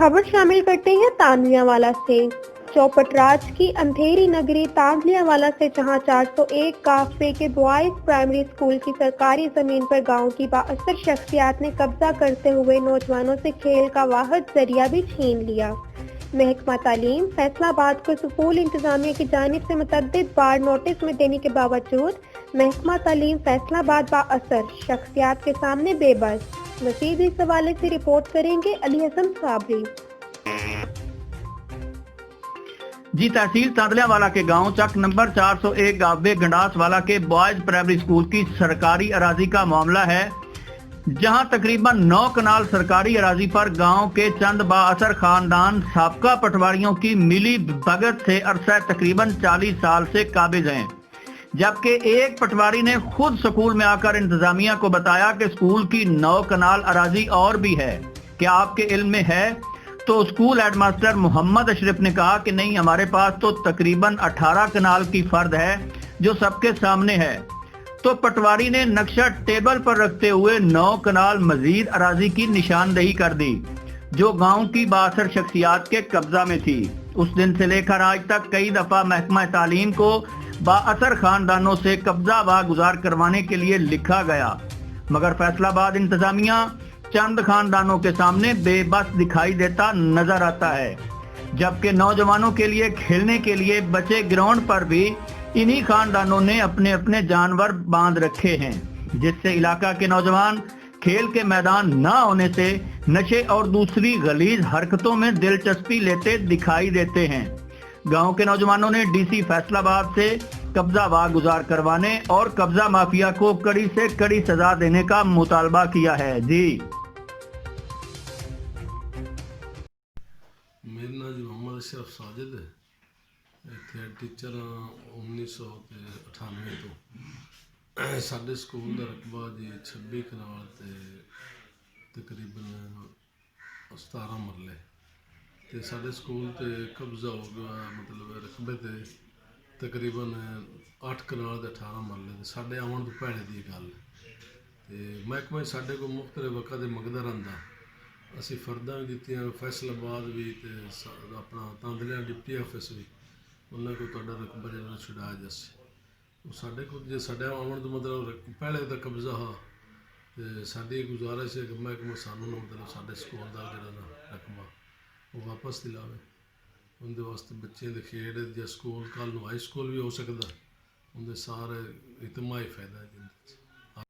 खबर शामिल करते हैं तांदलियावाला से। चौपटराज की अंधेरी नगरी तांदलियावाला से जहां 401 काफे के बॉयज प्राइमरी स्कूल की सरकारी जमीन पर गांव की बाअसर शख्सियात ने कब्जा करते हुए नौजवानों से खेल का वाहिद जरिया भी छीन लिया। महकमा तालीम फैसलाबाद को स्कूल इंतजामिया की जानिब से मुतअद्दिद बार नोटिस में देने के बावजूद महकमा तालीम फैसलाबाद बाअसर शख्सियात के सामने बेबस। मजीद इस हवाले से रिपोर्ट करेंगे अली हसन साबरी। जी, तहसील तांदलियावाला के गांव चक नंबर 401 गावे गंडास वाला के बॉयज प्राइमरी स्कूल की सरकारी अराजी का मामला है, जहां तकरीबन 9 कनाल सरकारी अराजी पर गांव के चंद बाअसर खानदान साबका पटवारियों की मिली भगत से अरसा तकरीबन 40 साल से काबिज हैं, जबकि एक पटवारी ने खुद स्कूल में आकर इंतजामिया को बताया कि स्कूल की 9 कनाल अराजी और भी है, क्या आपके इल्म में है? तो स्कूल हेडमास्टर मोहम्मद अशरफ ने कहा कि नहीं, हमारे पास तो तकरीबन 18 कनाल की फर्द है जो सबके सामने है। तो पटवारी ने नक्शा टेबल पर रखते हुए 9 कनाल मजीद अराजी की निशानदेही कर दी, जो गांव की बाअसर शख्सियात के कब्जा में थी। उस दिन से लेकर आज तक कई दफा महकमा तालीम को बाअसर खानदानों से कब्जा व गुजार करवाने के लिए लिखा गया, मगर फैसलाबाद इंतजामिया चंद खानदानों के सामने बेबस दिखाई देता नजर आता है, जबकि नौजवानों के लिए खेलने के लिए बचे ग्राउंड पर भी इन्हीं खानदानों ने अपने अपने जानवर बांध रखे हैं, जिससे इलाका के नौजवान खेल के मैदान न होने से नशे और दूसरी गलीज हरकतों में दिलचस्पी लेते दिखाई देते हैं। गांव के नौजवानों ने डीसी फैसलाबाद से कब्जा व गुजार करवाने और कब्जा माफिया को कड़ी से कड़ी सजा देने का मुतालबा किया है। जी, मेरा नाम जी मोहम्मद अशरफ साजिद है। इतने टीचर 1998 तो साढ़े स्कूल का रकबा जी 26 कनाल ते तकरीबन 17 मरले ते साढ़े स्कूल ते कब्जा हो गया, मतलब रकबे ते तकरीबन 8 कनाल ते 18 मरले ते साढ़े आवन तो पहले दी गल ते महकमा साढ़े को मुख्तलिफ वक़्त मंगदा रहिंदा। असी फर्दा भी दित्तियां, फैसलाबाद भी ते अपना तांदलिया डिप्टी ऑफिस भी, उन्हें को तुहाडा रकबा जिहड़ा छुड़ाया जासी। साढ़े को जे साढ़े आवन तो मतलब पहले का कब्जा हा ते साडी गुजारिश है कि महकमा सानू मतलब साढ़े स्कूल का जिहड़ा ना रकबा वो वापस दिलावे। उनके वास्ते बच्चों के खेड या स्कूल कल हाई स्कूल भी हो सकता, उनके सारे इतमाही फायदा है।